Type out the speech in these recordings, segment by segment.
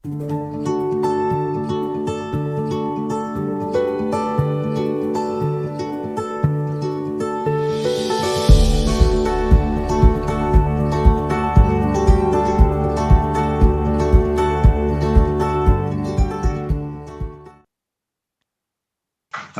La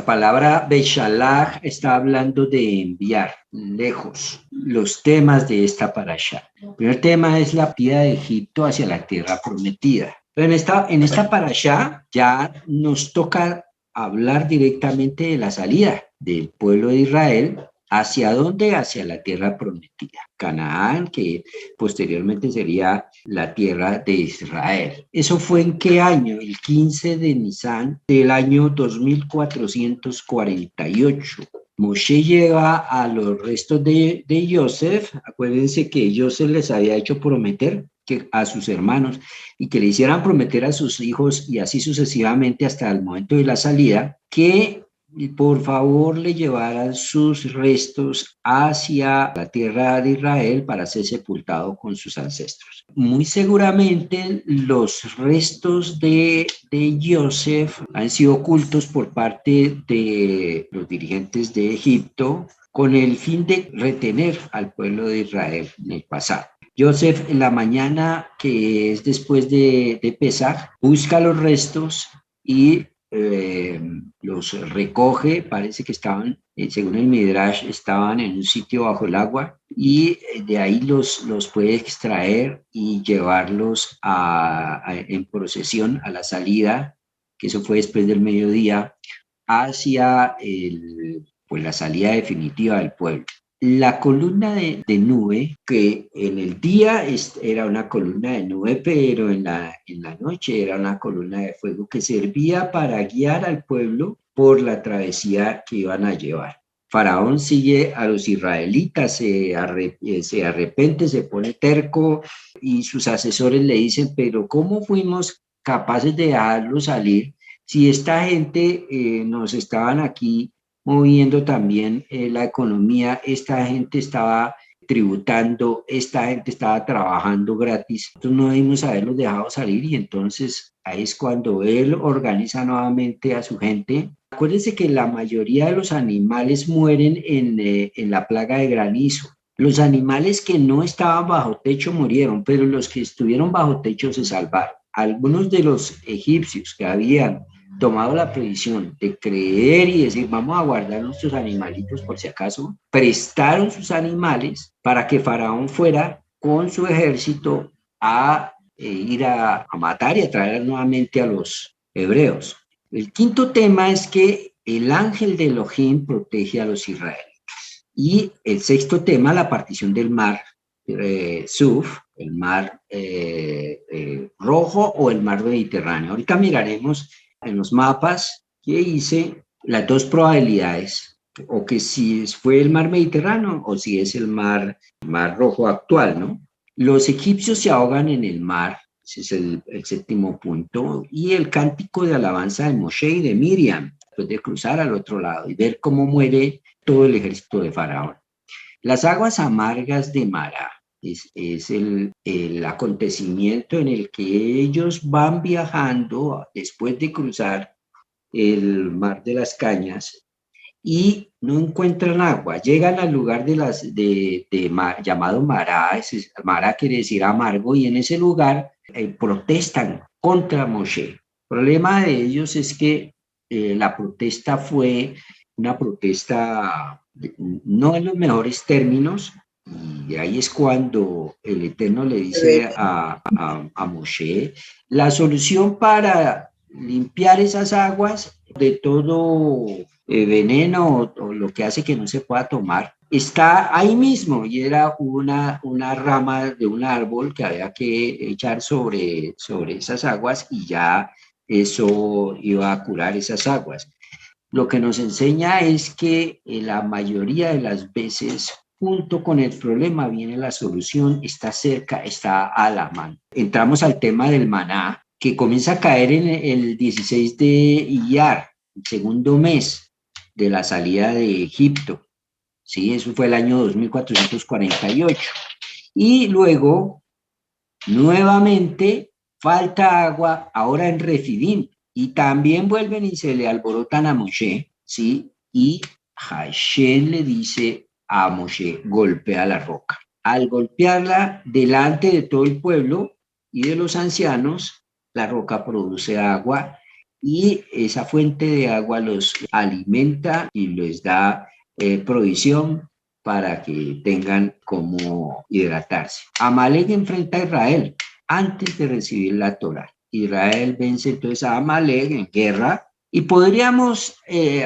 palabra Beshalach está hablando de enviar lejos. Los temas de esta parasha. El primer tema es la partida de Egipto hacia la tierra prometida. Pero en esta parasha ya nos toca hablar directamente de la salida del pueblo de Israel. ¿Hacia dónde? Hacia la tierra prometida. Canaán, que posteriormente sería la tierra de Israel. ¿Eso fue en qué año? El 15 de Nisan del año 2448. Moshe lleva a los restos de Yosef. Acuérdense que Yosef les había hecho prometer que a sus hermanos y que le hicieran prometer a sus hijos y así sucesivamente hasta el momento de la salida, que por favor le llevaran sus restos hacia la tierra de Israel para ser sepultado con sus ancestros. Muy seguramente los restos de Yosef han sido ocultos por parte de los dirigentes de Egipto con el fin de retener al pueblo de Israel en el pasado. Yosef, en la mañana que es después de Pesaj, busca los restos y los recoge. Parece que estaban, según el Midrash, estaban en un sitio bajo el agua y de ahí los puede extraer y llevarlos en procesión a la salida, que eso fue después del mediodía, hacia pues la salida definitiva del pueblo. La columna de nube, que en el día era una columna de nube, pero en la noche era una columna de fuego que servía para guiar al pueblo por la travesía que iban a llevar. Faraón sigue a los israelitas, se arrepiente, se pone terco y sus asesores le dicen, pero ¿cómo fuimos capaces de dejarlo salir si esta gente nos estaban aquí moviendo también la economía? Esta gente estaba tributando, esta gente estaba trabajando gratis, entonces no debimos haberlos dejado salir y entonces ahí es cuando él organiza nuevamente a su gente. Acuérdense que la mayoría de los animales mueren en la plaga de granizo. Los animales que no estaban bajo techo murieron, pero los que estuvieron bajo techo se salvaron. Algunos de los egipcios que habían tomado la previsión de creer y decir, vamos a guardar nuestros animalitos por si acaso, prestaron sus animales para que Faraón fuera con su ejército a ir a matar y a traer nuevamente a los hebreos. El quinto tema es que el ángel de Elohim protege a los israelitas. Y el sexto tema, la partición del mar Suf, el mar Rojo o el mar Mediterráneo. Ahorita miraremos en los mapas que hice las dos probabilidades, o que si fue el mar Mediterráneo o si es el mar Rojo actual, ¿no? Los egipcios se ahogan en el mar, ese es el séptimo punto, y el cántico de alabanza de Moshe y de Miriam, después de cruzar al otro lado y ver cómo muere todo el ejército de Faraón. Las aguas amargas de Mara es el acontecimiento en el que ellos van viajando después de cruzar el mar de las Cañas y no encuentran agua. Llegan al lugar llamado Mará. Mará quiere decir amargo, y en ese lugar protestan contra Moshe. El problema de ellos es que la protesta fue una protesta no en los mejores términos, y ahí es cuando el Eterno le dice a Moshe la solución para limpiar esas aguas de todo veneno o lo que hace que no se pueda tomar, está ahí mismo, y era una rama de un árbol que había que echar sobre esas aguas y ya eso iba a curar esas aguas. Lo que nos enseña es que la mayoría de las veces, junto con el problema, viene la solución, está cerca, está a la mano. Entramos al tema del maná, que comienza a caer en el 16 de Iyar, el segundo mes de la salida de Egipto. Sí, eso fue el año 2448. Y luego, nuevamente, falta agua ahora en Refidim, y también vuelven y se le alborotan a Moshe, ¿sí? Y Hashem le dice a Moshe, golpea la roca. Al golpearla delante de todo el pueblo y de los ancianos, la roca produce agua y esa fuente de agua los alimenta y les da provisión para que tengan como hidratarse. Amalek enfrenta a Israel antes de recibir la Torá. Israel vence entonces a Amalek en guerra y podríamos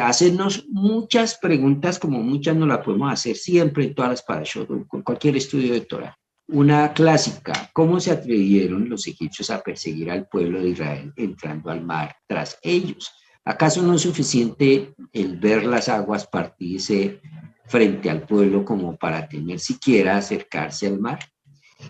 hacernos muchas preguntas, como muchas nos las podemos hacer siempre en todas las parashot, con cualquier estudio de Torah. Una clásica, ¿cómo se atrevieron los egipcios a perseguir al pueblo de Israel entrando al mar tras ellos? ¿Acaso no es suficiente el ver las aguas partirse frente al pueblo como para temer siquiera acercarse al mar?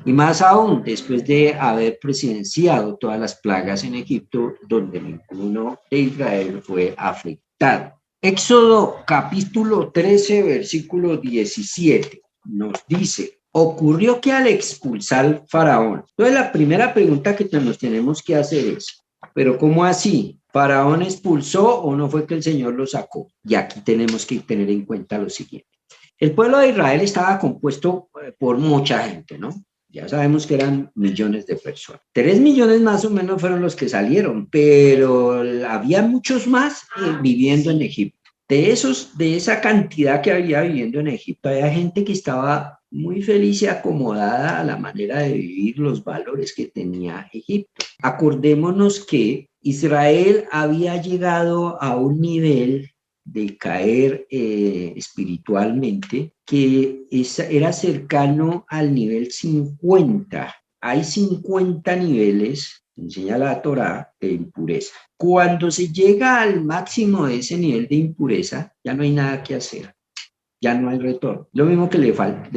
Y más aún, después de haber presenciado todas las plagas en Egipto, donde ninguno de Israel fue afectado. Éxodo capítulo 13, versículo 17, nos dice, ocurrió que al expulsar Faraón, entonces la primera pregunta que nos tenemos que hacer es, ¿pero cómo así? ¿Faraón expulsó o no fue que el Señor lo sacó? Y aquí tenemos que tener en cuenta lo siguiente. El pueblo de Israel estaba compuesto por mucha gente, ¿no? Ya sabemos que eran millones de personas. 3 millones más o menos fueron los que salieron, pero había muchos más viviendo en Egipto. De esa cantidad que había viviendo en Egipto, había gente que estaba muy feliz y acomodada a la manera de vivir, los valores que tenía Egipto. Acordémonos que Israel había llegado a un nivel de caer espiritualmente, que era cercano al nivel 50. Hay 50 niveles, enseña la Torá, de impureza. Cuando se llega al máximo de ese nivel de impureza, ya no hay nada que hacer, ya no hay retorno. Lo mismo que le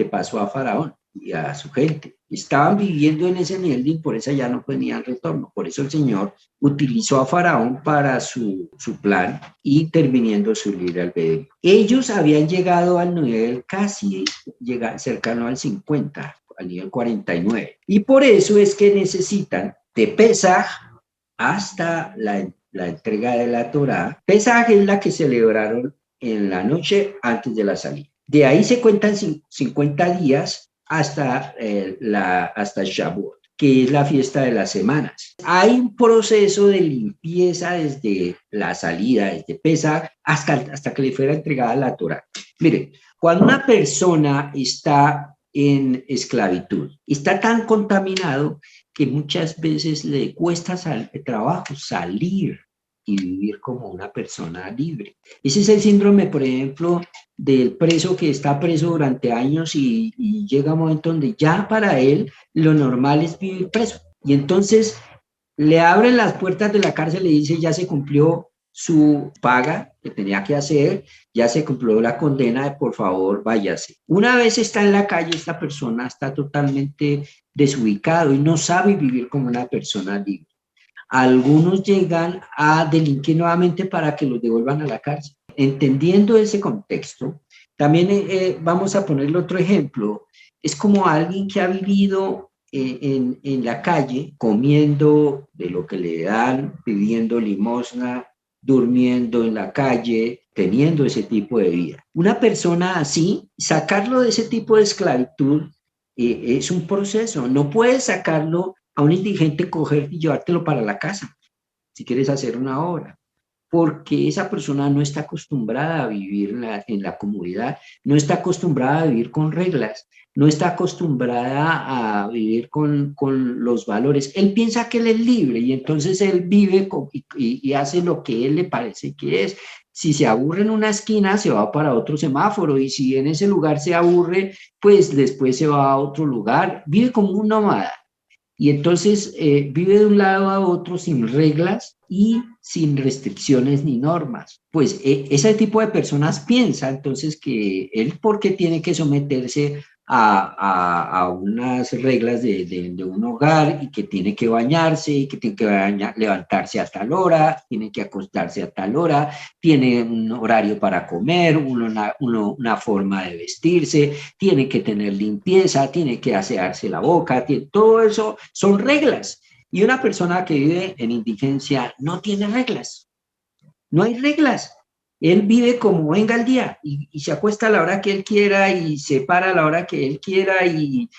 pasó a Faraón y a su gente. Estaban viviendo en ese nivel de impureza, ya no tenían retorno. Por eso el Señor utilizó a Faraón para su plan, interviniendo su libre albedrío. Ellos habían llegado al nivel casi cercano al 50, al nivel 49. Y por eso es que necesitan de Pesaj hasta la entrega de la Torá. Pesaj es la que celebraron en la noche antes de la salida. De ahí se cuentan 50 días hasta Shavuot, que es la fiesta de las semanas. Hay un proceso de limpieza desde la salida, desde Pesach, hasta que le fuera entregada la Torá. Mire, cuando una persona está en esclavitud, está tan contaminado que muchas veces le cuesta trabajo salir y vivir como una persona libre. Ese es el síndrome, por ejemplo, del preso que está preso durante años y llega un momento donde ya para él lo normal es vivir preso. Y entonces le abren las puertas de la cárcel y le dice, ya se cumplió su paga que tenía que hacer, ya se cumplió la condena, de por favor váyase. Una vez está en la calle, esta persona está totalmente desubicado y no sabe vivir como una persona libre. Algunos llegan a delinquir nuevamente para que los devuelvan a la cárcel. Entendiendo ese contexto, también vamos a ponerle otro ejemplo. Es como alguien que ha vivido en la calle, comiendo de lo que le dan, pidiendo limosna, durmiendo en la calle, teniendo ese tipo de vida. Una persona así, sacarlo de ese tipo de esclavitud es un proceso. No puedes sacarlo a un indigente, coger y llevártelo para la casa, si quieres hacer una obra, porque esa persona no está acostumbrada a vivir en la comunidad, no está acostumbrada a vivir con reglas, no está acostumbrada a vivir con los valores. Él piensa que él es libre y entonces él vive y hace lo que él le parece que es. Si se aburre en una esquina, se va para otro semáforo, y si en ese lugar se aburre, pues después se va a otro lugar. Vive como un nómada. Y entonces vive de un lado a otro sin reglas y sin restricciones ni normas. Pues ese tipo de personas piensa entonces que él, porque tiene que someterse a unas reglas de un hogar, y que tiene que bañarse, y que tiene que levantarse a tal hora, tiene que acostarse a tal hora, tiene un horario para comer, una forma de vestirse, tiene que tener limpieza, tiene que asearse la boca, todo eso son reglas. Y una persona que vive en indigencia no tiene reglas, no hay reglas. Él vive como venga el día y se acuesta a la hora que él quiera y se para a la hora que él quiera y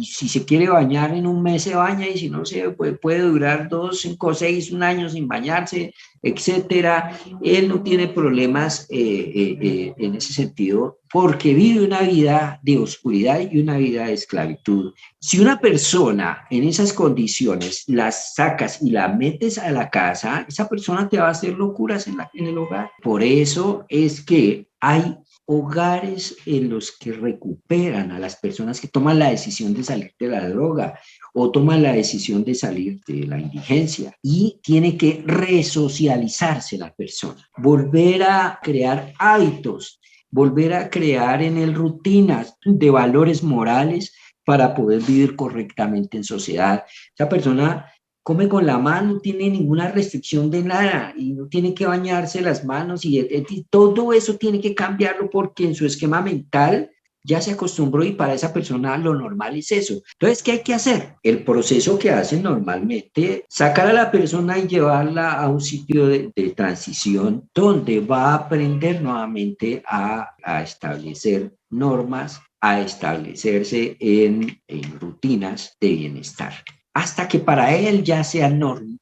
si se quiere bañar en un mes se baña y si no se puede durar 2, 5, 6, un año sin bañarse, etcétera. Él no tiene problemas en ese sentido porque vive una vida de oscuridad y una vida de esclavitud. Si una persona en esas condiciones las sacas y la metes a la casa, esa persona te va a hacer locuras en el hogar. Por eso es que hay hogares en los que recuperan a las personas que toman la decisión de salir de la droga o toman la decisión de salir de la indigencia y tiene que resocializarse la persona, volver a crear hábitos, volver a crear en él rutinas de valores morales para poder vivir correctamente en sociedad. Esa persona come con la mano, no tiene ninguna restricción de nada y no tiene que bañarse las manos y todo eso tiene que cambiarlo porque en su esquema mental ya se acostumbró y para esa persona lo normal es eso. Entonces, ¿qué hay que hacer? El proceso que hacen normalmente, sacar a la persona y llevarla a un sitio de transición donde va a aprender nuevamente a establecer normas, a establecerse en rutinas de bienestar hasta que para él ya sea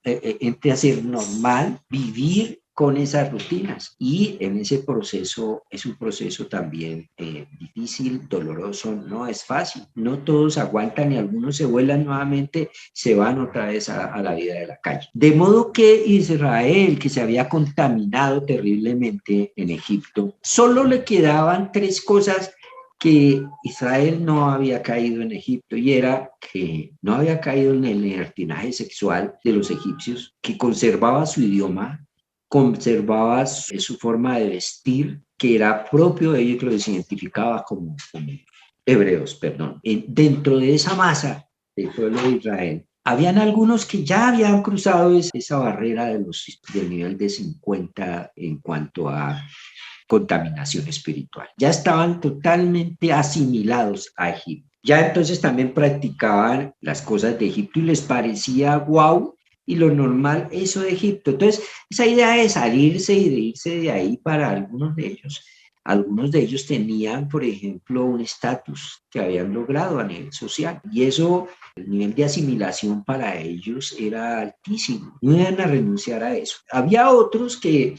entre a ser normal vivir con esas rutinas. Y en ese proceso, es un proceso también difícil, doloroso, no es fácil. No todos aguantan y algunos se vuelan nuevamente, se van otra vez a la vida de la calle. De modo que Israel, que se había contaminado terriblemente en Egipto, solo le quedaban 3 cosas que Israel no había caído en Egipto y era que no había caído en el libertinaje sexual de los egipcios, que conservaba su idioma, conservaba su forma de vestir, que era propio de ellos, que los identificaba como hebreos, perdón. Dentro de esa masa del pueblo de Israel, habían algunos que ya habían cruzado esa barrera del nivel de 50 en cuanto a contaminación espiritual. Ya estaban totalmente asimilados a Egipto. Ya entonces también practicaban las cosas de Egipto y les parecía guau y lo normal eso de Egipto. Entonces, esa idea de salirse y de irse de ahí para algunos de ellos tenían, por ejemplo, un estatus que habían logrado a nivel social y eso, el nivel de asimilación para ellos era altísimo. No iban a renunciar a eso. Había otros que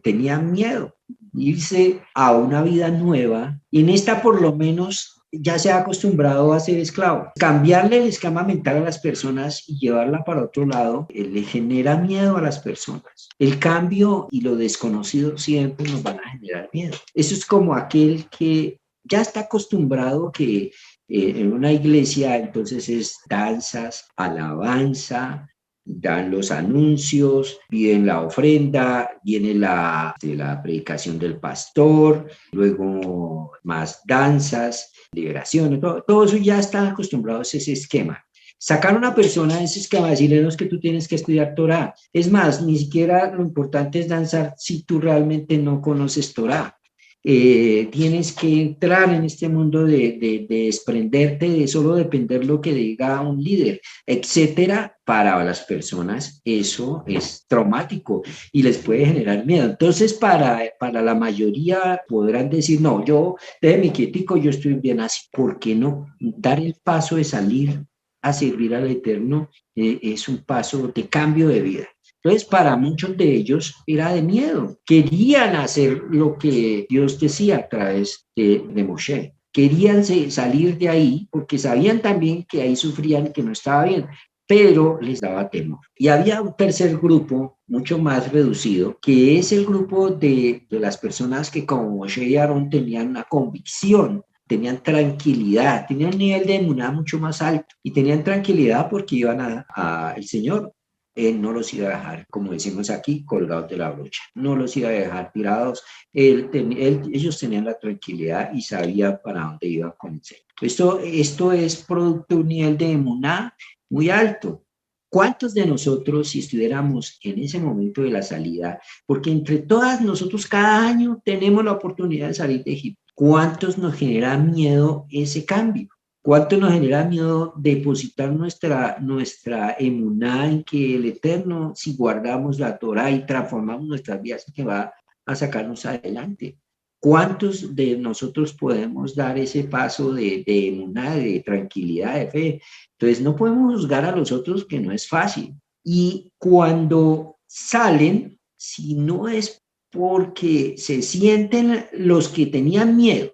tenían miedo irse a una vida nueva y en esta por lo menos ya se ha acostumbrado a ser esclavo. Cambiarle el esquema mental a las personas y llevarla para otro lado le genera miedo a las personas. El cambio y lo desconocido siempre nos van a generar miedo. Eso es como aquel que ya está acostumbrado que en una iglesia entonces es danzas, alabanza, dan los anuncios, piden la ofrenda, viene la predicación del pastor, luego más danzas, liberación, todo eso ya están acostumbrados a ese esquema. Sacar a una persona de ese esquema, decirle no es que tú tienes que estudiar Torah. Es más, ni siquiera lo importante es danzar si tú realmente no conoces Torah. Tienes que entrar en este mundo de desprenderte, de solo depender lo que diga un líder, etcétera. Para las personas eso es traumático y les puede generar miedo. Entonces, para la mayoría podrán decir, no, yo, déjeme quietico, yo estoy bien así. ¿Por qué no? Dar el paso de salir a servir al Eterno es un paso de cambio de vida. Entonces, para muchos de ellos era de miedo. Querían hacer lo que Dios decía a través de Moshe. Querían salir de ahí porque sabían también que ahí sufrían y que no estaba bien, pero les daba temor. Y había un tercer grupo, mucho más reducido, que es el grupo de las personas que como Moshe y Aarón tenían una convicción, tenían tranquilidad, tenían un nivel de emuná mucho más alto y tenían tranquilidad porque iban al Señor. Él no los iba a dejar, como decimos aquí, colgados de la brocha. No los iba a dejar tirados. Ellos tenían la tranquilidad y sabían para dónde iban con el Señor. Esto es producto de un nivel de emuná muy alto. ¿Cuántos de nosotros, si estuviéramos en ese momento de la salida, porque entre todas nosotros cada año tenemos la oportunidad de salir de Egipto, ¿cuántos nos genera miedo ese cambio? ¿Cuánto nos genera miedo depositar nuestra emuná en que el Eterno, si guardamos la Torah y transformamos nuestras vidas, que va a sacarnos adelante? ¿Cuántos de nosotros podemos dar ese paso de emuná, de tranquilidad, de fe? Entonces, no podemos juzgar a los otros, que no es fácil. Y cuando salen, si no es porque se sienten los que tenían miedo,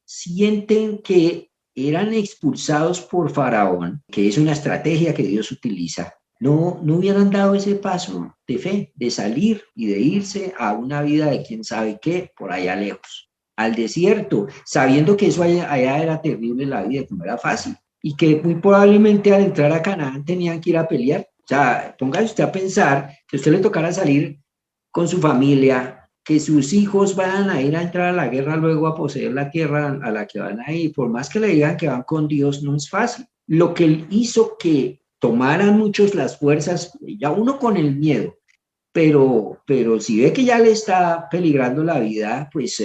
sienten que eran expulsados por Faraón, que es una estrategia que Dios utiliza, no hubieran dado ese paso de fe, de salir y de irse a una vida de quién sabe qué, por allá lejos, al desierto, sabiendo que eso allá era terrible la vida, que no era fácil, y que muy probablemente al entrar a Canaán tenían que ir a pelear. O sea, póngase usted a pensar que a usted le tocara salir con su familia, que sus hijos van a ir a entrar a la guerra, luego a poseer la tierra a la que van a ir, por más que le digan que van con Dios, no es fácil. Lo que hizo que tomaran muchos las fuerzas, ya uno con el miedo, pero si ve que ya le está peligrando la vida, pues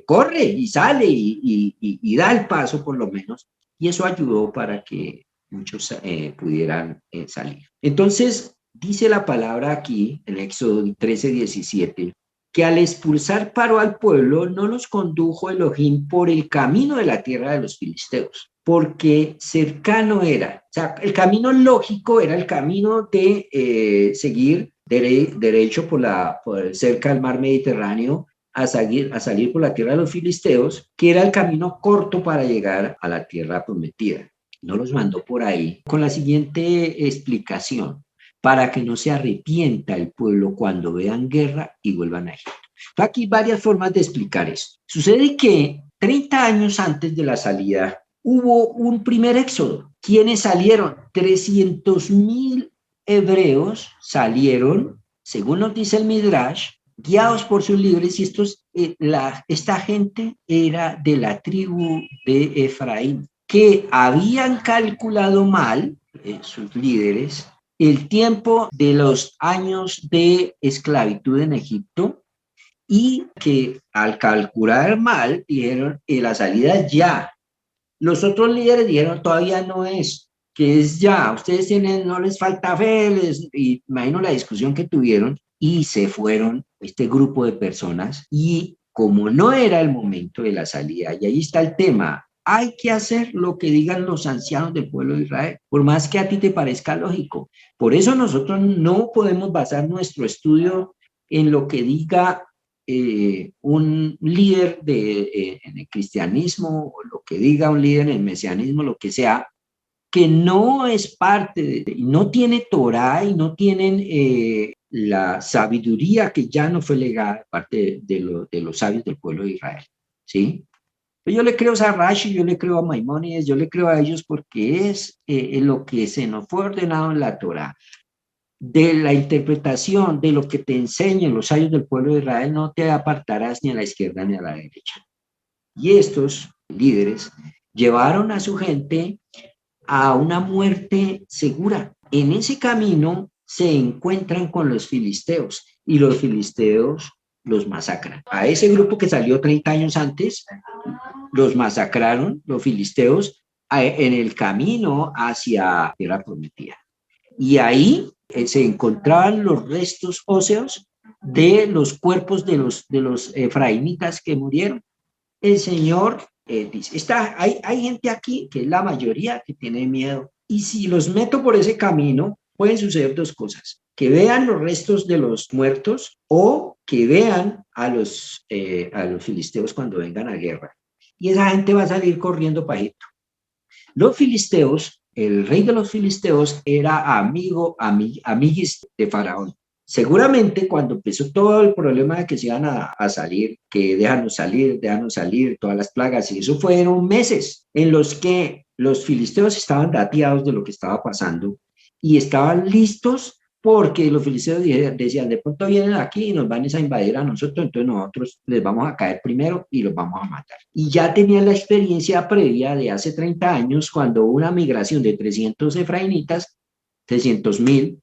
corre y sale y da el paso por lo menos, y eso ayudó para que muchos pudieran salir. Entonces, dice la palabra aquí, en Éxodo 13:17, que al expulsar Paró al pueblo, no los condujo Elohim por el camino de la tierra de los filisteos, porque cercano era. O sea, el camino lógico era el camino de seguir derecho por cerca del mar Mediterráneo a salir por la tierra de los filisteos, que era el camino corto para llegar a la tierra prometida. No los mandó por ahí con la siguiente explicación: para que no se arrepienta el pueblo cuando vean guerra y vuelvan a Egipto. Aquí varias formas de explicar esto. Sucede que 30 años antes de la salida hubo un primer éxodo. ¿Quiénes salieron? 300,000 hebreos salieron, según nos dice el Midrash, guiados por sus líderes, y esta gente era de la tribu de Efraín, que habían calculado mal, sus líderes, el tiempo de los años de esclavitud en Egipto, y que al calcular mal dijeron que la salida ya. Los otros líderes dijeron todavía no es, que es ya. Ustedes tienen, no les falta fe, y imagino la discusión que tuvieron, y se fueron este grupo de personas, y como no era el momento de la salida, y ahí está el tema, hay que hacer lo que digan los ancianos del pueblo de Israel, por más que a ti te parezca lógico. Por eso nosotros no podemos basar nuestro estudio en lo que diga un líder en el cristianismo, o lo que diga un líder en el mesianismo, lo que sea, que no es parte no tiene Torah y no tienen la sabiduría que ya no fue legada de parte de los sabios del pueblo de Israel, ¿sí? Yo le creo a Rashi, yo le creo a Maimónides, yo le creo a ellos porque es lo que se nos fue ordenado en la Torah. De la interpretación de lo que te enseñan los sabios del pueblo de Israel, no te apartarás ni a la izquierda ni a la derecha. Y estos líderes llevaron a su gente a una muerte segura. En ese camino se encuentran con los filisteos, y los filisteos los masacran. A ese grupo que salió 30 años antes, los masacraron los filisteos en el camino hacia Tierra Prometida. Y ahí se encontraban los restos óseos de los cuerpos de los efraimitas que murieron. El Señor dice, hay gente aquí, que es la mayoría, que tiene miedo. Y si los meto por ese camino, pueden suceder dos cosas: que vean los restos de los muertos, o que vean a los filisteos cuando vengan a guerra. Y esa gente va a salir corriendo para Egipto. Los filisteos, el rey de los filisteos era amiguis de Faraón. Seguramente cuando empezó todo el problema de que se iban a salir, que déjanos salir, todas las plagas, y eso fueron meses en los que los filisteos estaban dateados de lo que estaba pasando y estaban listos, porque los filisteos decían, de pronto vienen aquí y nos van a invadir a nosotros, entonces nosotros les vamos a caer primero y los vamos a matar. Y ya tenían la experiencia previa de hace 30 años, cuando hubo una migración de 300 efraínitas, 300,000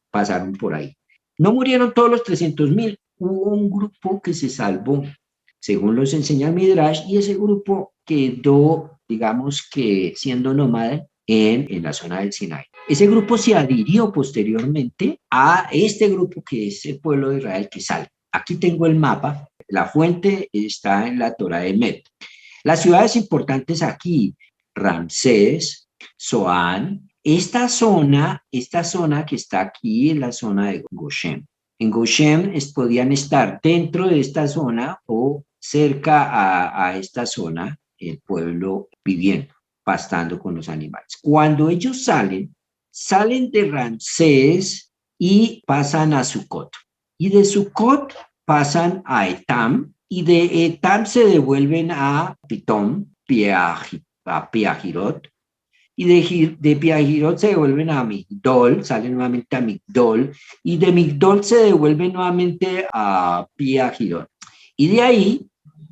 pasaron por ahí. No murieron todos los 300,000, hubo un grupo que se salvó, según los enseña el Midrash, y ese grupo quedó, digamos que siendo nómada en la zona del Sinai. Ese grupo se adhirió posteriormente a este grupo que es el pueblo de Israel que sale. Aquí tengo el mapa, la fuente está en la Torá de Met. Las ciudades importantes aquí, Ramsés, Zoán, esta zona que está aquí es la zona de Goshen. En Goshen podían estar dentro de esta zona o cerca a esta zona el pueblo viviendo, pastando con los animales. Cuando ellos salen de Ramsés y pasan a Sucot. Y de Sucot pasan a Etam y de Etam se devuelven a Pitón, a Piahirot, y de Piahirot se devuelven a Migdol, salen nuevamente a Migdol, y de Migdol se devuelven nuevamente a Piahirot. Y de ahí,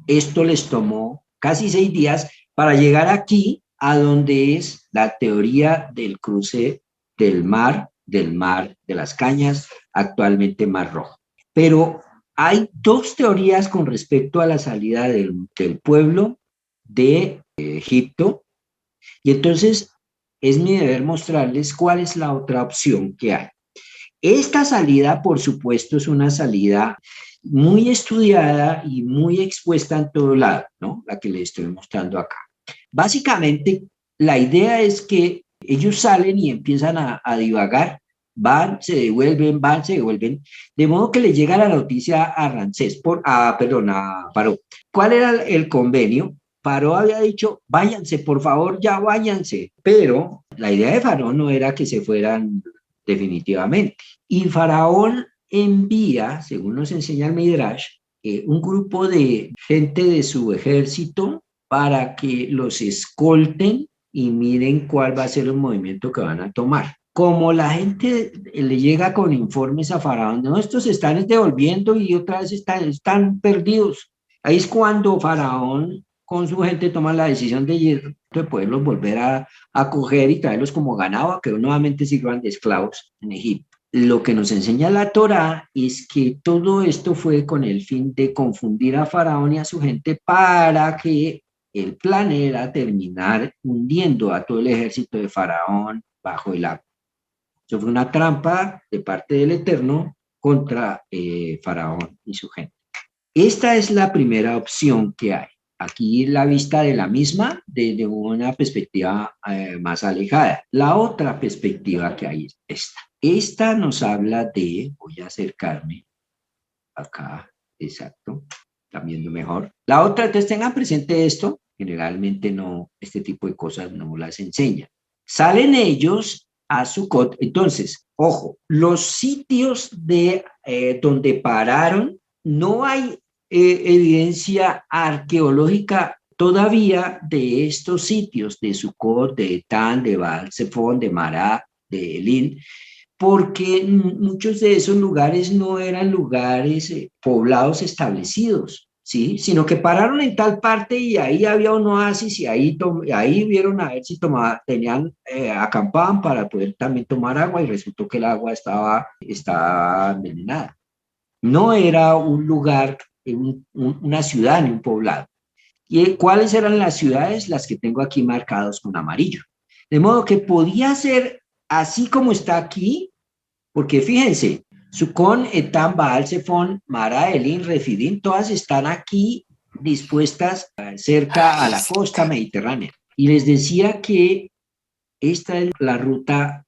esto les tomó casi 6 días para llegar aquí, a donde es la teoría del cruce del mar de las Cañas, actualmente Mar Rojo. Pero hay 2 teorías con respecto a la salida del pueblo de Egipto, y entonces es mi deber mostrarles cuál es la otra opción que hay. Esta salida, por supuesto, es una salida muy estudiada y muy expuesta en todo lado, ¿no? La que les estoy mostrando acá. Básicamente, la idea es que ellos salen y empiezan a divagar, van, se devuelven, de modo que le llega la noticia a Ramsés, a Paró. ¿Cuál era el convenio? Paró había dicho, váyanse, por favor, ya váyanse, pero la idea de Faraón no era que se fueran definitivamente. Y Faraón envía, según nos enseña el Midrash, un grupo de gente de su ejército para que los escolten y miren cuál va a ser el movimiento que van a tomar. Como la gente le llega con informes a Faraón, no, estos se están devolviendo y otra vez están perdidos. Ahí es cuando Faraón con su gente toma la decisión de poderlos volver a coger y traerlos como ganado, a que nuevamente sirvan de esclavos en Egipto. Lo que nos enseña la Torá es que todo esto fue con el fin de confundir a Faraón y a su gente para que el plan era terminar hundiendo a todo el ejército de Faraón bajo el agua. Eso fue una trampa de parte del Eterno contra Faraón y su gente. Esta es la primera opción que hay. Aquí la vista de la misma desde una perspectiva más alejada. La otra perspectiva que hay es esta. Esta nos habla de, voy a acercarme acá, exacto, están viendo mejor. La otra, entonces tengan presente esto, generalmente no, este tipo de cosas no las enseñan. Salen ellos a Sucot, entonces, ojo, los sitios donde pararon, no hay evidencia arqueológica todavía de estos sitios, de Sucot, de Etán, de Baal Zephon, de Mará, de Elín, porque muchos de esos lugares no eran lugares poblados establecidos, ¿sí? Sino que pararon en tal parte y ahí había un oasis y ahí vieron a ver si acampaban para poder también tomar agua y resultó que el agua estaba envenenada. No era un lugar, una ciudad ni un poblado. ¿Y cuáles eran las ciudades? Las que tengo aquí marcados con amarillo. De modo que podía ser así como está aquí, porque fíjense, Sucón, Etam, Baal, Zephon, Mara, Elín, Refidim, todas están aquí dispuestas cerca a la costa mediterránea. Y les decía que esta es la ruta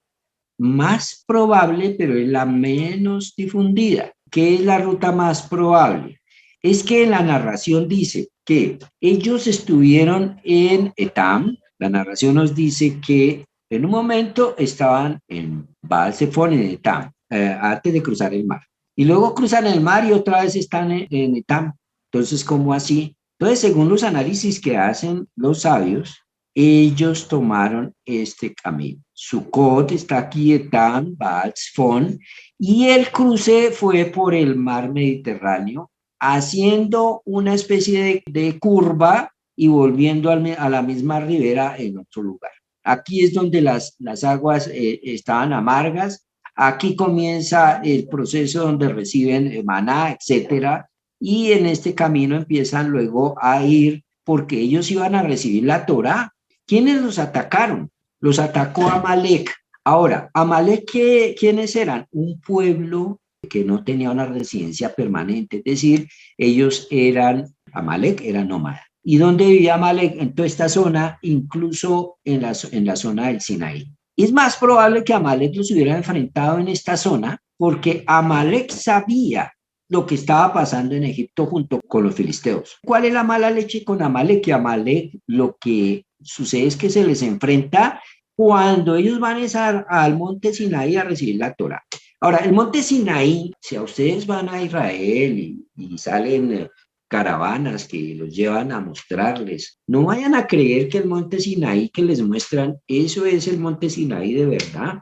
más probable, pero es la menos difundida. ¿Qué es la ruta más probable? Es que en la narración dice que ellos estuvieron en Etam. La narración nos dice que en un momento estaban en Baal Zephon, en Etam, antes de cruzar el mar. Y luego cruzan el mar y otra vez están en Etam. Entonces, ¿cómo así? Entonces, según los análisis que hacen los sabios, ellos tomaron este camino. Sucot está aquí, Etam, Baal Zephon, y el cruce fue por el mar Mediterráneo, haciendo una especie de curva y volviendo a la misma ribera en otro lugar. Aquí es donde las aguas estaban amargas. Aquí comienza el proceso donde reciben maná, etcétera, y en este camino empiezan luego a ir porque ellos iban a recibir la Torá. ¿Quiénes los atacaron? Los atacó Amalek. Ahora, Amalek, ¿quiénes eran? Un pueblo que no tenía una residencia permanente, es decir, ellos eran, Amalek era nómada. ¿Y dónde vivía Amalek? En toda esta zona, incluso en la zona del Sinaí. Es más probable que Amalek los hubiera enfrentado en esta zona porque Amalek sabía lo que estaba pasando en Egipto junto con los filisteos. ¿Cuál es la mala leche con Amalek? Que Amalek lo que sucede es que se les enfrenta cuando ellos van al monte Sinaí a recibir la Torah. Ahora, el monte Sinaí, si a ustedes van a Israel y salen caravanas que los llevan a mostrarles, no vayan a creer que el monte Sinaí que les muestran, eso es el monte Sinaí de verdad.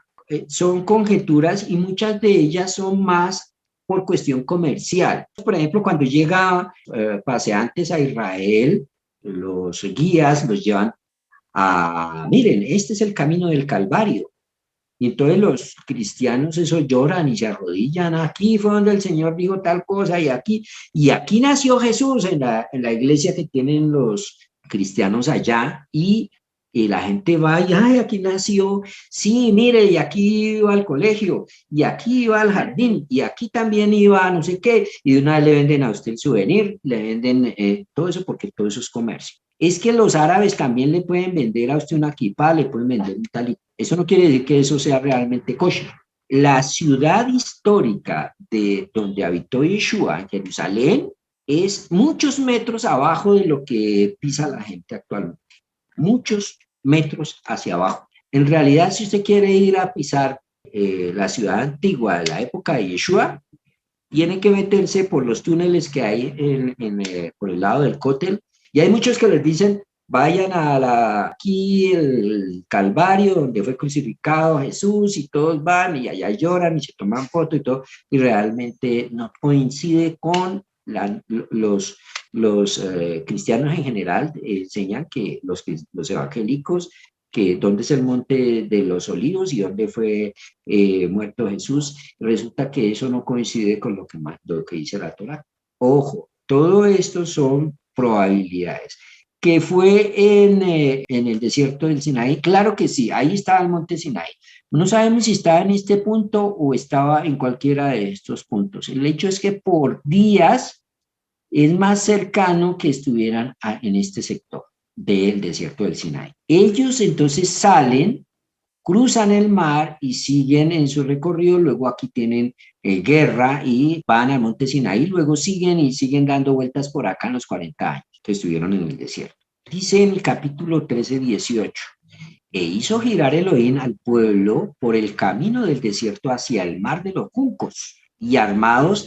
Son conjeturas y muchas de ellas son más por cuestión comercial. Por ejemplo, cuando llega paseantes a Israel, los guías los llevan miren, este es el camino del Calvario. Y entonces los cristianos eso lloran y se arrodillan. Aquí fue donde el Señor dijo tal cosa y aquí nació Jesús en la iglesia que tienen los cristianos allá y la gente va y, ay, aquí nació, sí, mire, y aquí iba al colegio, y aquí iba al jardín, y aquí también iba a no sé qué, y de una vez le venden a usted el souvenir, le venden todo eso porque todo eso es comercio. Es que los árabes también le pueden vender a usted una kippah, le pueden vender un talit. Eso no quiere decir que eso sea realmente kosher. La ciudad histórica de donde habitó Yeshua, Jerusalén, es muchos metros abajo de lo que pisa la gente actualmente. Muchos metros hacia abajo. En realidad, si usted quiere ir a pisar la ciudad antigua de la época de Yeshua, tiene que meterse por los túneles que hay por el lado del cótel. Y hay muchos que les dicen, vayan aquí el Calvario, donde fue crucificado Jesús, y todos van y allá lloran y se toman fotos y todo, y realmente no coincide con los cristianos en general. Enseñan que los evangélicos, que dónde es el monte de los olivos y dónde fue muerto Jesús. Resulta que eso no coincide con lo que dice la Torá. Ojo, todo esto son probabilidades. ¿Que fue en el desierto del Sinaí? Claro que sí, ahí estaba el monte Sinaí. No sabemos si estaba en este punto o estaba en cualquiera de estos puntos. El hecho es que por días es más cercano que estuvieran en este sector del desierto del Sinaí. Ellos entonces salen, cruzan el mar y siguen en su recorrido, luego aquí tienen guerra y van al monte Sinaí, luego siguen y siguen dando vueltas por acá en los 40 años que estuvieron en el desierto. Dice en el capítulo 13, 18, e hizo girar Elohim al pueblo por el camino del desierto hacia el mar de los juncos, y armados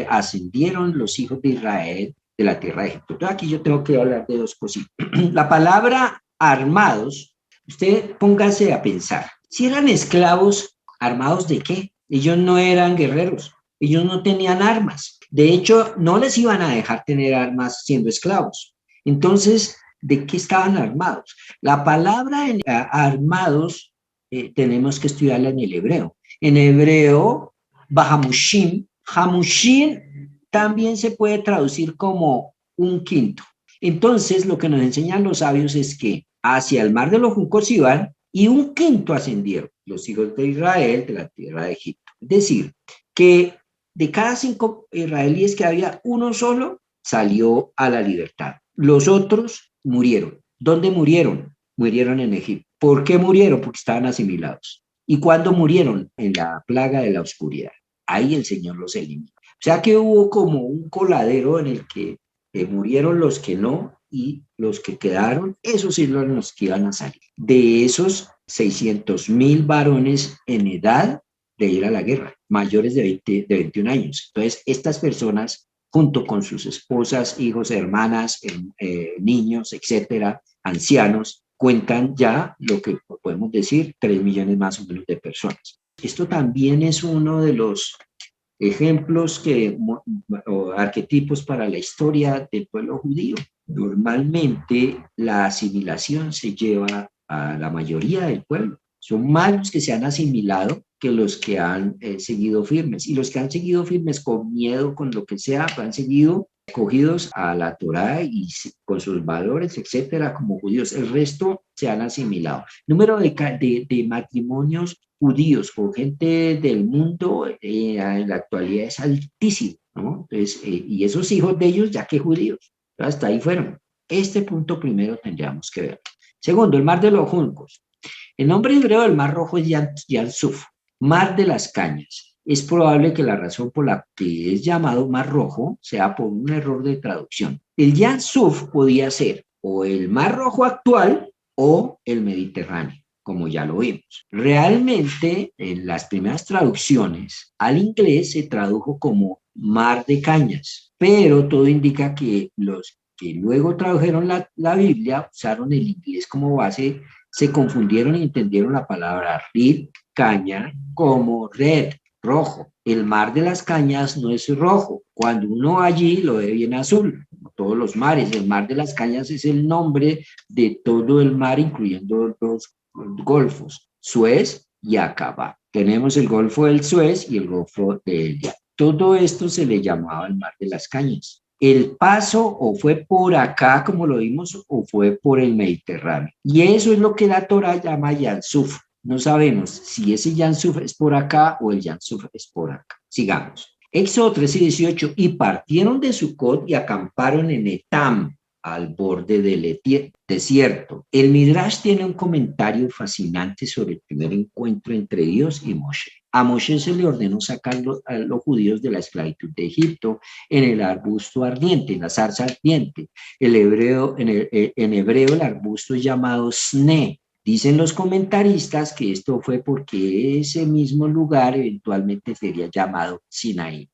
ascendieron los hijos de Israel de la tierra de Egipto. Entonces aquí yo tengo que hablar de dos cositas. La palabra armados, usted póngase a pensar, si eran esclavos, ¿armados de qué? Ellos no eran guerreros, ellos no tenían armas. De hecho, no les iban a dejar tener armas siendo esclavos. Entonces, ¿de qué estaban armados? La palabra armados tenemos que estudiarla en el hebreo. En hebreo, Bahamushim, Hamushim también se puede traducir como un quinto. Entonces, lo que nos enseñan los sabios es que hacia el mar de los juncos iban y un quinto ascendieron los hijos de Israel de la tierra de Egipto. Es decir, que de cada 5 israelíes que había, uno solo salió a la libertad. Los otros murieron. ¿Dónde murieron? Murieron en Egipto. ¿Por qué murieron? Porque estaban asimilados. ¿Y cuándo murieron? En la plaga de la oscuridad. Ahí el Señor los eliminó. O sea que hubo como un coladero en el que murieron los que no, y los que quedaron, esos sí eran los que iban a salir. De esos 600,000 varones en edad de ir a la guerra, mayores de 21 años. Entonces, estas personas, junto con sus esposas, hijos, hermanas, niños, etcétera, ancianos, cuentan ya lo que podemos decir 3 millones más o menos de personas. Esto también es uno de los ejemplos o arquetipos para la historia del pueblo judío. Normalmente la asimilación se lleva a la mayoría del pueblo, Son más los que se han asimilado que los que han seguido firmes. Y los que han seguido firmes con miedo, con lo que sea, han seguido acogidos a la Torá y con sus valores, etcétera, como judíos. El resto se han asimilado. Número de matrimonios judíos con gente del mundo en la actualidad es altísimo, ¿no? Entonces, y esos hijos de ellos, ya que judíos, hasta ahí fueron. Este punto primero tendríamos que ver. Segundo, el mar de los juncos. El nombre hebreo del mar rojo es Yansuf, mar de las cañas. Es probable que la razón por la que es llamado mar rojo sea por un error de traducción. El Yansuf podía ser o el mar rojo actual o el Mediterráneo, como ya lo vimos. Realmente, en las primeras traducciones al inglés se tradujo como mar de cañas, pero todo indica que los que luego tradujeron la Biblia usaron el inglés como base, se confundieron y entendieron la palabra reed, caña, como red, rojo. El mar de las cañas no es rojo. Cuando uno allí lo ve bien azul, como todos los mares. El mar de las cañas es el nombre de todo el mar, incluyendo los golfos, Suez y Aqaba. Tenemos el Golfo del Suez y el Golfo de Elia. Todo esto se le llamaba el mar de las cañas. El paso o fue por acá, como lo vimos, o fue por el Mediterráneo. Y eso es lo que la Torá llama Yansuf. No sabemos si ese Yansuf es por acá o el Yansuf es por acá. Sigamos. Éxodo 13 y 18. Y partieron de Sucot y acamparon en Etam, al borde del desierto. El Midrash tiene un comentario fascinante sobre el primer encuentro entre Dios y Moshe. A Moshe se le ordenó sacar a los judíos de la esclavitud de Egipto en el arbusto ardiente, en la zarza ardiente. En hebreo el arbusto es llamado Sne. Dicen los comentaristas que esto fue porque ese mismo lugar eventualmente sería llamado Sinaí.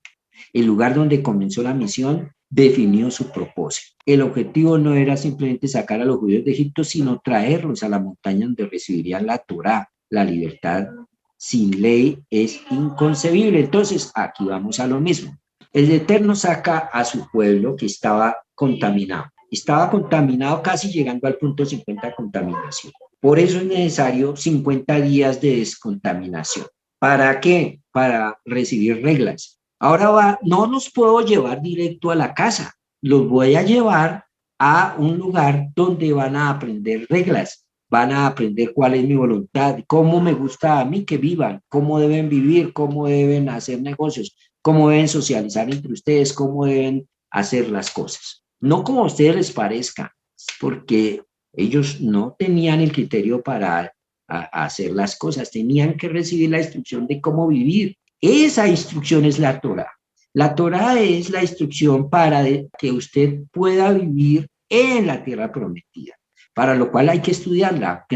El lugar donde comenzó la misión definió su propósito. El objetivo no era simplemente sacar a los judíos de Egipto, sino traerlos a la montaña donde recibirían la Torá. La libertad sin ley es inconcebible. Entonces, aquí vamos a lo mismo. El Eterno saca a su pueblo que estaba contaminado. Estaba contaminado casi llegando al punto 50 de contaminación. Por eso es necesario 50 días de descontaminación. ¿Para qué? Para recibir reglas. Ahora no los puedo llevar directo a la casa, los voy a llevar a un lugar donde van a aprender reglas, van a aprender cuál es mi voluntad, cómo me gusta a mí que vivan, cómo deben vivir, cómo deben hacer negocios, cómo deben socializar entre ustedes, cómo deben hacer las cosas. No como a ustedes les parezca, porque ellos no tenían el criterio para hacer las cosas, tenían que recibir la instrucción de cómo vivir. Esa instrucción es la Torá. La Torá es la instrucción para que usted pueda vivir en la tierra prometida, para lo cual hay que estudiarla,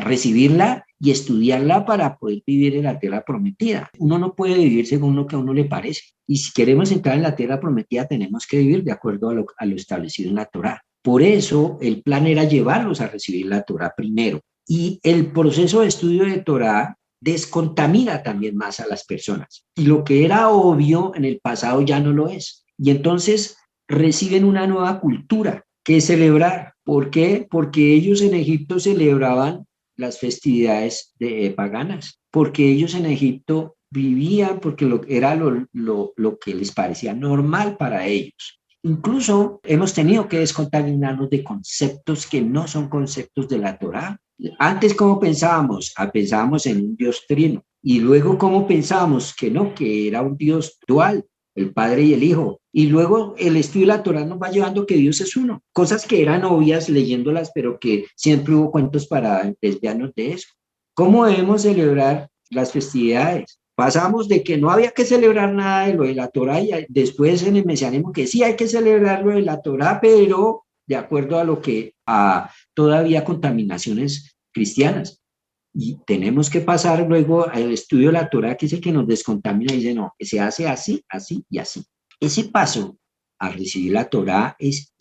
recibirla y estudiarla para poder vivir en la tierra prometida. Uno no puede vivir según lo que a uno le parece. Y si queremos entrar en la tierra prometida, tenemos que vivir de acuerdo a lo establecido en la Torá. Por eso, el plan era llevarlos a recibir la Torá primero. Y el proceso de estudio de Torá descontamina también más a las personas. Y lo que era obvio en el pasado ya no lo es. Y entonces reciben una nueva cultura que celebrar. ¿Por qué? Porque ellos en Egipto celebraban las festividades paganas, porque ellos en Egipto vivían porque era lo que les parecía normal para ellos. Incluso hemos tenido que descontaminarnos de conceptos que no son conceptos de la Torá. Antes, ¿cómo pensábamos? Pensábamos en un Dios trino. Y luego, ¿cómo pensábamos? Que no, que era un Dios dual, el Padre y el Hijo. Y luego el estudio de la Torá nos va llevando que Dios es uno. Cosas que eran obvias leyéndolas, pero que siempre hubo cuentos para desviarnos de eso. ¿Cómo debemos celebrar las festividades? Pasamos de que no había que celebrar nada de lo de la Torá y después en el mesianismo que sí hay que celebrar lo de la Torá, pero de acuerdo a lo que todavía contaminaciones cristianas. Y tenemos que pasar luego al estudio de la Torá, que es el que nos descontamina y dice, no, que se hace así, así y así. Ese paso a recibir la Torá es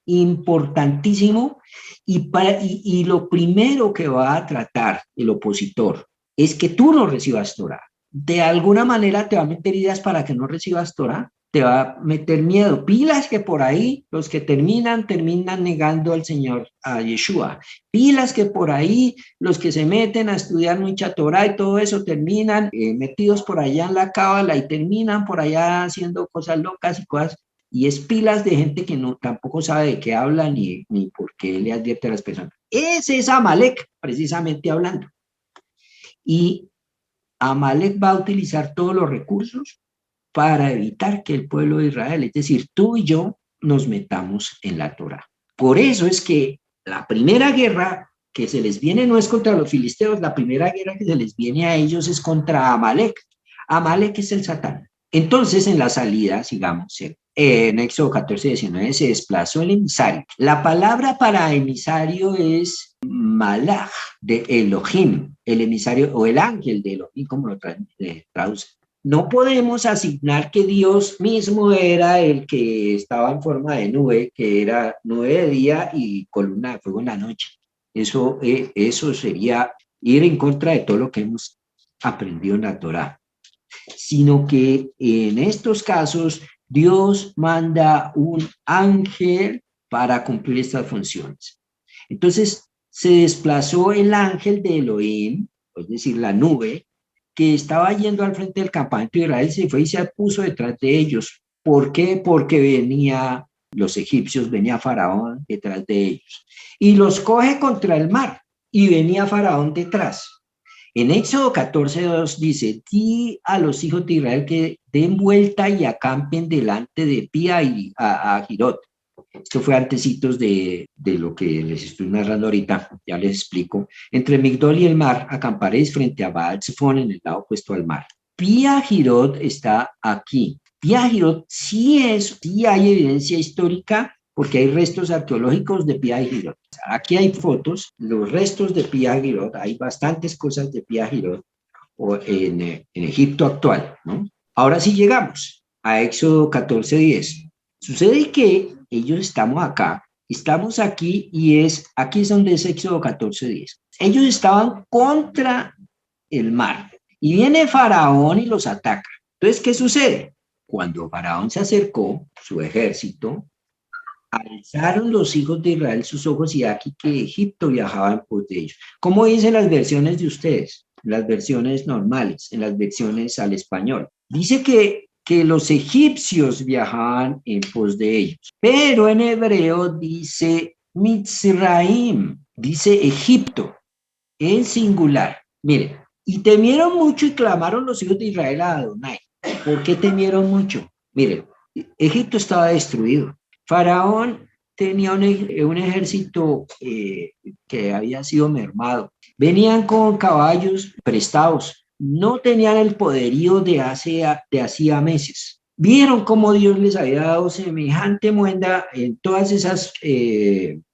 importantísimo y lo primero que va a tratar el opositor es que tú no recibas Torá. De alguna manera te va a meter ideas para que no recibas Torá. te va a meter miedo. Pilas que por ahí los que terminan negando al Señor, a Yeshua. Pilas que por ahí los que se meten a estudiar mucha Torah y todo eso terminan metidos por allá en la cábala y terminan por allá haciendo cosas locas y cosas. Y es pilas de gente que no, tampoco sabe de qué habla ni por qué le advierte a las personas. Ese es Amalek, precisamente hablando. Y Amalek va a utilizar todos los recursos para evitar que el pueblo de Israel, es decir, tú y yo, nos metamos en la Torá. Por eso es que la primera guerra que se les viene no es contra los filisteos, la primera guerra que se les viene a ellos es contra Amalek. Amalek es el Satán. Entonces, en la salida, sigamos, en Éxodo 14, 19, se desplazó el emisario. La palabra para emisario es Malach de Elohim, el emisario o el ángel de Elohim, como lo traduce. No podemos asignar que Dios mismo era el que estaba en forma de nube, que era nube de día y columna de fuego en la noche. Eso sería ir en contra de todo lo que hemos aprendido en la Torá. Sino que en estos casos Dios manda un ángel para cumplir estas funciones. Entonces se desplazó el ángel de Elohim, es decir, la nube, que estaba yendo al frente del campamento de Israel, se fue y se puso detrás de ellos. ¿Por qué? Porque venía los egipcios, venía Faraón detrás de ellos. Y los coge contra el mar y venía Faraón detrás. En Éxodo 14:2 dice, di a los hijos de Israel que den vuelta y acampen delante de Pía y a Girot. Esto fue antecitos de lo que les estoy narrando ahorita, ya les explico. Entre Migdol y el mar, acamparéis frente a Baal Zephón en el lado opuesto al mar. Pía Girot está aquí. Pía Girot sí hay evidencia histórica porque hay restos arqueológicos de Pía Girot. Aquí hay fotos, los restos de Pía Girot, hay bastantes cosas de Pía Girot en Egipto actual, ¿no? Ahora sí llegamos a Éxodo 14:10. Sucede que ellos estamos aquí y aquí es donde es Éxodo 14:10. Ellos estaban contra el mar y viene Faraón y los ataca. Entonces, ¿qué sucede? Cuando Faraón se acercó, su ejército, alzaron los hijos de Israel sus ojos y aquí que Egipto viajaba en pos de ellos. ¿Cómo dicen las versiones de ustedes? Las versiones normales, en las versiones al español. Dice que los egipcios viajaban en pos de ellos, pero en hebreo dice Mitzraim, dice Egipto, en singular. Miren, y temieron mucho y clamaron los hijos de Israel a Adonai. ¿Por qué temieron mucho? Miren, Egipto estaba destruido. Faraón tenía un ejército que había sido mermado. Venían con caballos prestados. No tenían el poderío de hacía meses. Vieron cómo Dios les había dado semejante muenda en todas esas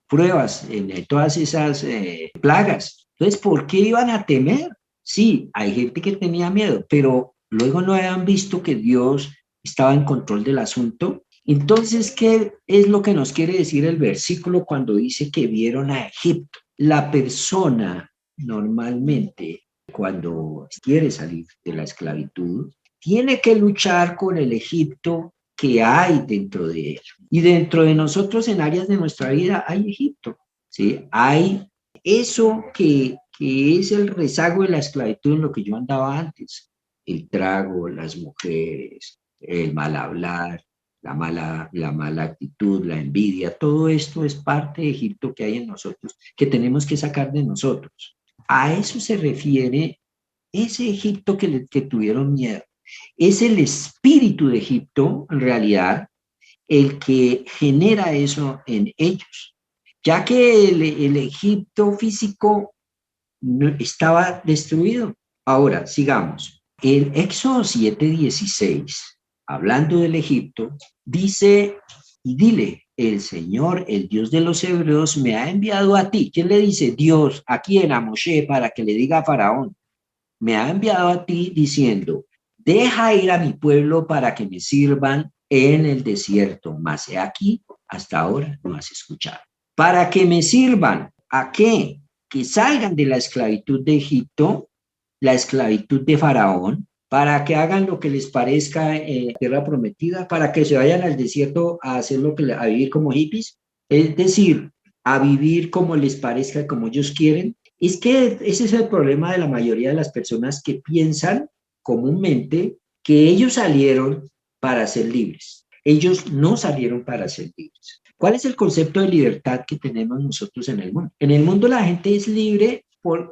pruebas, en todas esas plagas. Entonces, ¿por qué iban a temer? Sí, hay gente que tenía miedo, pero luego no habían visto que Dios estaba en control del asunto. Entonces, ¿qué es lo que nos quiere decir el versículo cuando dice que vieron a Egipto? La persona normalmente, cuando quiere salir de la esclavitud, tiene que luchar con el Egipto que hay dentro de él. Y dentro de nosotros, en áreas de nuestra vida, hay Egipto, ¿sí? Hay eso que es el rezago de la esclavitud en lo que yo andaba antes. El trago, las mujeres, el mal hablar, la mala actitud, la envidia, todo esto es parte de Egipto que hay en nosotros, que tenemos que sacar de nosotros. A eso se refiere ese Egipto que tuvieron miedo. Es el espíritu de Egipto, en realidad, el que genera eso en ellos, ya que el Egipto físico estaba destruido. Ahora, sigamos. En Éxodo 7:16, hablando del Egipto, dice, y dile, el Señor, el Dios de los hebreos, me ha enviado a ti. ¿Quién le dice? Dios, ¿a quién? A Moshe, para que le diga a Faraón. Me ha enviado a ti diciendo, deja ir a mi pueblo para que me sirvan en el desierto. Mas he aquí, hasta ahora no has escuchado. Para que me sirvan, ¿a qué? Que salgan de la esclavitud de Egipto, la esclavitud de Faraón, para que hagan lo que les parezca en la tierra prometida, para que se vayan al desierto a hacer a vivir como hippies, es decir, a vivir como les parezca, como ellos quieren. Es que ese es el problema de la mayoría de las personas que piensan comúnmente que ellos salieron para ser libres. Ellos no salieron para ser libres. ¿Cuál es el concepto de libertad que tenemos nosotros en el mundo? En el mundo la gente es libre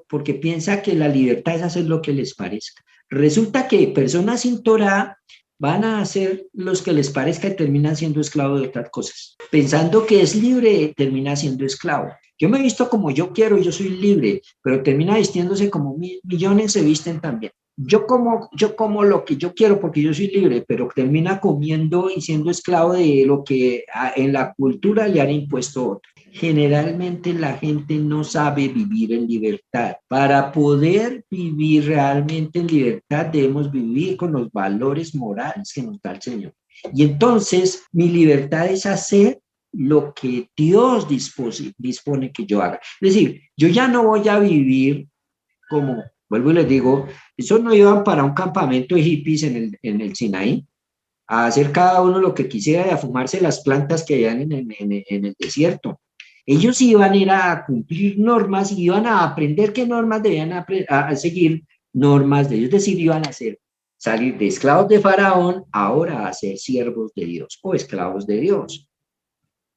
porque piensa que la libertad es hacer lo que les parezca. Resulta que personas sin Torah van a hacer los que les parezca y terminan siendo esclavos de otras cosas. Pensando que es libre, termina siendo esclavo. Yo me he visto como yo quiero, yo soy libre, pero termina vistiéndose como millones se visten también. Yo como lo que yo quiero porque yo soy libre, pero termina comiendo y siendo esclavo de lo que en la cultura le han impuesto otro. Generalmente la gente no sabe vivir en libertad. Para poder vivir realmente en libertad debemos vivir con los valores morales que nos da el Señor. Y entonces mi libertad es hacer lo que Dios dispone que yo haga. Es decir, yo ya no voy a vivir como, vuelvo y les digo, esos no iban para un campamento de hippies en el Sinaí, a hacer cada uno lo que quisiera y a fumarse las plantas que hayan en el desierto. Ellos iban a ir a cumplir normas y iban a aprender qué normas debían a seguir, normas de ellos, es decir, iban a salir de esclavos de Faraón ahora a ser siervos de Dios o esclavos de Dios.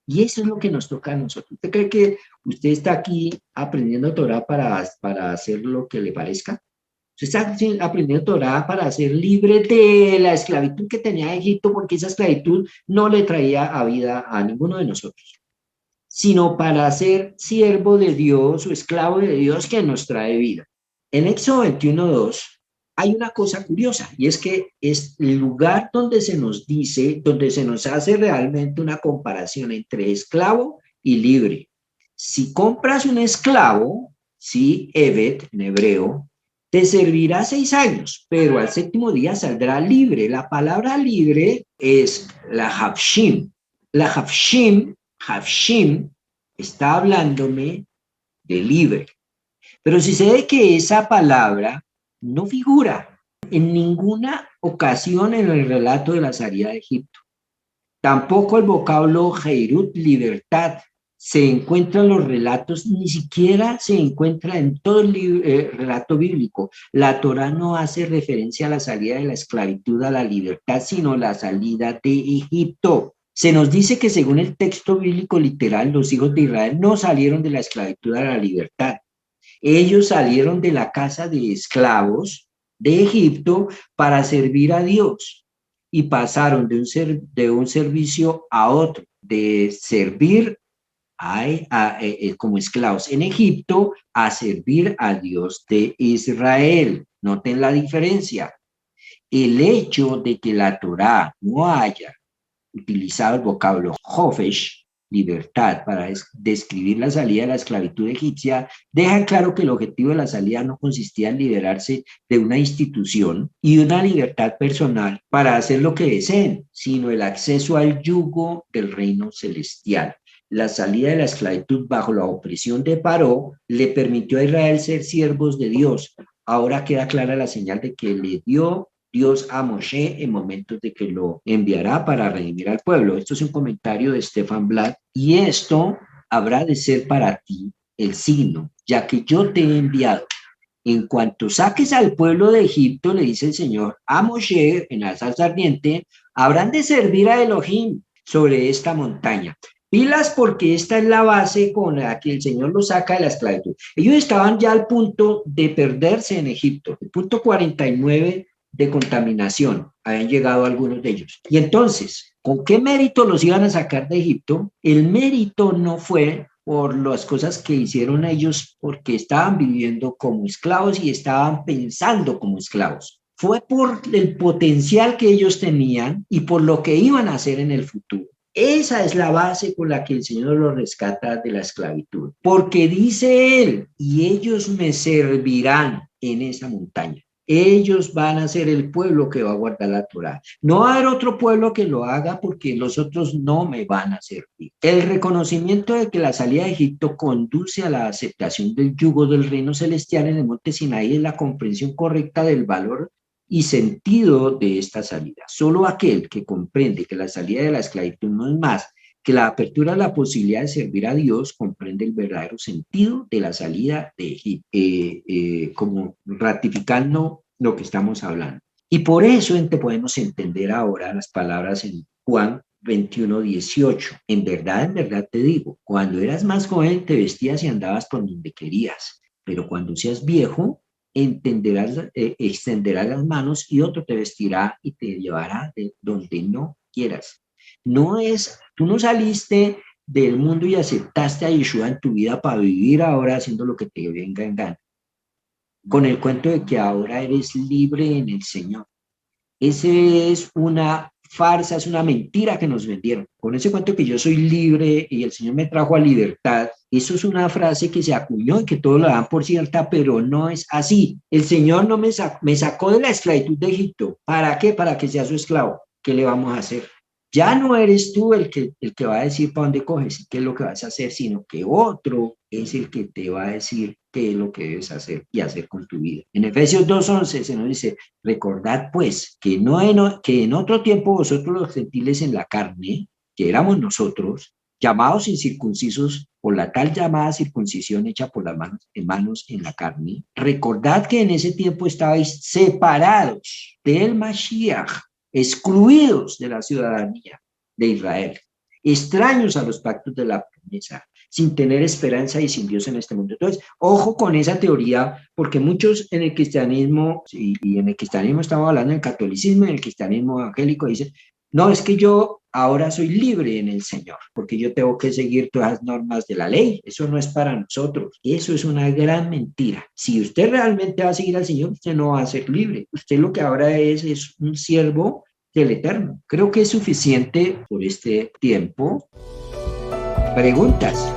Y eso es lo que nos toca a nosotros. ¿Usted cree que usted está aquí aprendiendo Torah para hacer lo que le parezca? Usted está aprendiendo Torah para ser libre de la esclavitud que tenía Egipto, porque esa esclavitud no le traía a vida a ninguno de nosotros, sino para ser siervo de Dios o esclavo de Dios que nos trae vida. En Éxodo 21:2 hay una cosa curiosa, y es que es el lugar donde se nos dice, donde se nos hace realmente una comparación entre esclavo y libre. Si compras un esclavo, sí, Evet en hebreo, te servirá 6 años, pero al séptimo día saldrá libre. La palabra libre es la Hafshim. La Hafshim está hablándome de libre. Pero si se ve que esa palabra no figura en ninguna ocasión en el relato de la salida de Egipto. Tampoco el vocablo Heirut, libertad, se encuentra en los relatos, ni siquiera se encuentra en todo el relato bíblico. La Torá no hace referencia a la salida de la esclavitud a la libertad, sino la salida de Egipto. Se nos dice que según el texto bíblico literal, los hijos de Israel no salieron de la esclavitud a la libertad. Ellos salieron de la casa de esclavos de Egipto para servir a Dios y pasaron de un servicio a otro, de servir como esclavos en Egipto a servir a Dios de Israel. Noten la diferencia. El hecho de que la Torá no haya utilizado el vocablo Hofesh, libertad, para describir la salida de la esclavitud egipcia, deja claro que el objetivo de la salida no consistía en liberarse de una institución y de una libertad personal para hacer lo que deseen, sino el acceso al yugo del reino celestial. La salida de la esclavitud bajo la opresión de Paró le permitió a Israel ser siervos de Dios. Ahora queda clara la señal de que le dio Dios a Moshe en momentos de que lo enviará para redimir al pueblo. Esto es un comentario de Stefan Blatt. Y esto habrá de ser para ti el signo, ya que yo te he enviado. En cuanto saques al pueblo de Egipto, le dice el Señor a Moshe en la salsa ardiente, habrán de servir a Elohim sobre esta montaña. Pilas, porque esta es la base con la que el Señor los saca de la esclavitud. Ellos estaban ya al punto de perderse en Egipto. El punto 49 de contaminación habían llegado algunos de ellos. Y entonces, ¿con qué mérito los iban a sacar de Egipto? El mérito no fue por las cosas que hicieron ellos, porque estaban viviendo como esclavos y estaban pensando como esclavos. Fue por el potencial que ellos tenían y por lo que iban a hacer en el futuro. Esa es la base con la que el Señor los rescata de la esclavitud. Porque dice Él, y ellos me servirán en esa montaña. Ellos van a ser el pueblo que va a guardar la Torá. No va a haber otro pueblo que lo haga porque los otros no me van a servir. El reconocimiento de que la salida de Egipto conduce a la aceptación del yugo del reino celestial en el monte Sinaí es la comprensión correcta del valor y sentido de esta salida. Solo aquel que comprende que la salida de la esclavitud no es más que la apertura a la posibilidad de servir a Dios, comprende el verdadero sentido de la salida de Egipto, como ratificando lo que estamos hablando. Y por eso podemos entender ahora las palabras en Juan 21:18. En verdad te digo, cuando eras más joven te vestías y andabas por donde querías, pero cuando seas viejo, extenderás las manos y otro te vestirá y te llevará de donde no quieras. Tú no saliste del mundo y aceptaste a Yeshua en tu vida para vivir ahora haciendo lo que te venga en gana, con el cuento de que ahora eres libre en el Señor. Ese es una farsa, es una mentira que nos vendieron. Con ese cuento que yo soy libre y el Señor me trajo a libertad, eso es una frase que se acuñó y que todos la dan por cierta, pero no es así. El Señor no me sacó de la esclavitud de Egipto. ¿Para qué? Para que sea su esclavo. ¿Qué le vamos a hacer? Ya no eres tú el que va a decir para dónde coges y qué es lo que vas a hacer, sino que otro es el que te va a decir qué es lo que debes hacer y hacer con tu vida. En Efesios 2:11 se nos dice, recordad pues que en otro tiempo vosotros los gentiles en la carne, que éramos nosotros, llamados incircuncisos por la tal llamada circuncisión hecha por las manos en la carne, recordad que en ese tiempo estabais separados del Mashiach, excluidos de la ciudadanía de Israel, extraños a los pactos de la promesa, sin tener esperanza y sin Dios en este mundo. Entonces, ojo con esa teoría, porque muchos en el cristianismo, y en el cristianismo estamos hablando del catolicismo, en el cristianismo evangélico dicen, no, es que yo ahora soy libre en el Señor, porque yo tengo que seguir todas las normas de la ley. Eso no es para nosotros. Eso es una gran mentira. Si usted realmente va a seguir al Señor, usted no va a ser libre. Usted lo que ahora es un siervo del Eterno. Creo que es suficiente por este tiempo. Preguntas.